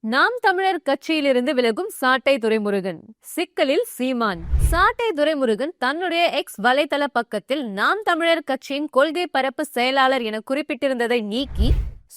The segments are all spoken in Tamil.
நாம் தமிழர் கட்சியிலிருந்து விலகும் சாட்டை துரைமுருகன் சிக்கலில் சீமான். சாட்டை துரைமுருகன் தன்னுடைய எக்ஸ் வலைதள பக்கத்தில் நாம் தமிழர் கட்சியின் கொள்கை பரப்பு செயலாளர் என குறிப்பிட்டிருந்ததை நீக்கி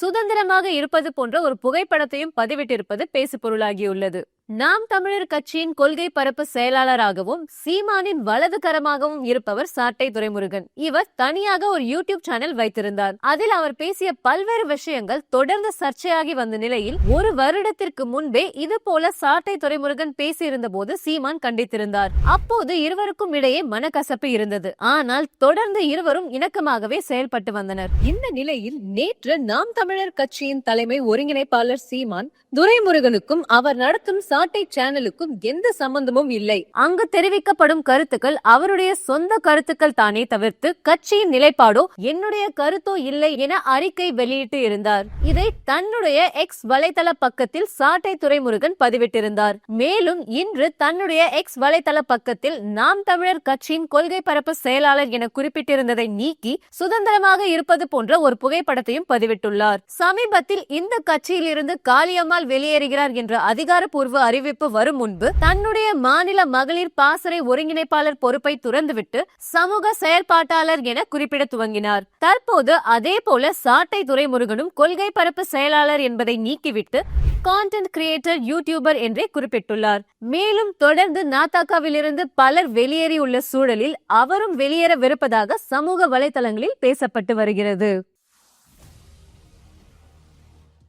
சுதந்திரமாக இருப்பது போன்ற ஒரு புகைப்படத்தையும் பதிவிட்டிருப்பது பேசுபொருளாகியுள்ளது. நாம் தமிழர் கட்சியின் கொள்கை பரப்பு செயலாளராகவும் சீமானின் வலது கரமாகவும் இருப்பவர் சாட்டை துரைமுருகன். இவர் தனியாக ஒரு யூடியூப் சேனல் வைத்திருந்தார். அதில் அவர் பேசிய பல்வேறு விஷயங்கள் தொடர்ந்து சர்ச்சையாகி வந்த நிலையில் ஒரு வருடத்திற்கு முன்பே இது போல சாட்டை துரைமுருகன் பேசியிருந்த போது சீமான் கண்டித்திருந்தார். அப்போது இருவருக்கும் இடையே மனக்கசப்பு இருந்தது. ஆனால் தொடர்ந்து இருவரும் இணக்கமாகவே செயல்பட்டு வந்தனர். இந்த நிலையில் நேற்று நாம் தமிழர் கட்சியின் தலைமை ஒருங்கிணைப்பாளர் சீமான் துரைமுருகனுக்கும் அவர் நடத்தும் சாட்டை சேனலுக்கும் எந்த சம்பந்தமும் இல்லை, அங்கு தெரிவிக்கப்படும் கருத்துக்கள் அவருடைய சொந்த கருத்துக்கள் தானே தவிர்த்து கட்சியின் நிலைப்பாடோ என்னுடைய கருத்தோ இல்லை என அறிக்கை வெளியிட்டு இருந்தார். இதை தன்னுடைய எக்ஸ் வலைதள பக்கத்தில் சாட்டை துரைமுருகன் பதிவிட்டிருந்தார். மேலும் இன்று தன்னுடைய எக்ஸ் வலைதள பக்கத்தில் நாம் தமிழர் கட்சியின் கொள்கை பரப்பு செயலாளர் என குறிப்பிட்டிருந்ததை நீக்கி சுதந்திரமாக இருப்பது போன்ற ஒரு புகைப்படத்தையும் பதிவிட்டுள்ளார். சமீபத்தில் இந்த கட்சியில் இருந்து காளியம்மாள் வெளியேறுகிறார் என்ற அதிகாரப்பூர்வ அறிவிப்பு வரும் முன்பு தன்னுடைய மாநில மகளிர் பாசறை ஒருங்கிணைப்பாளர் பொறுப்பை துறந்துவிட்டு சமூக செயல்பாட்டாளர் என குறிப்பிட துவங்கினார். தற்போது அதே போல சாட்டை துரைமுருகனும் கொள்கை பரப்பு செயலாளர் என்பதை நீக்கிவிட்டு கான்டென்ட் கிரியேட்டர் யூடியூபர் என்றே குறிப்பிட்டுள்ளார். மேலும் தொடர்ந்து நாதாகாவிலிருந்து பலர் வெளியேறியுள்ள சூழலில் அவரும் வெளியேறவிருப்பதாக சமூக வலைதளங்களில் பேசப்பட்டு வருகிறது.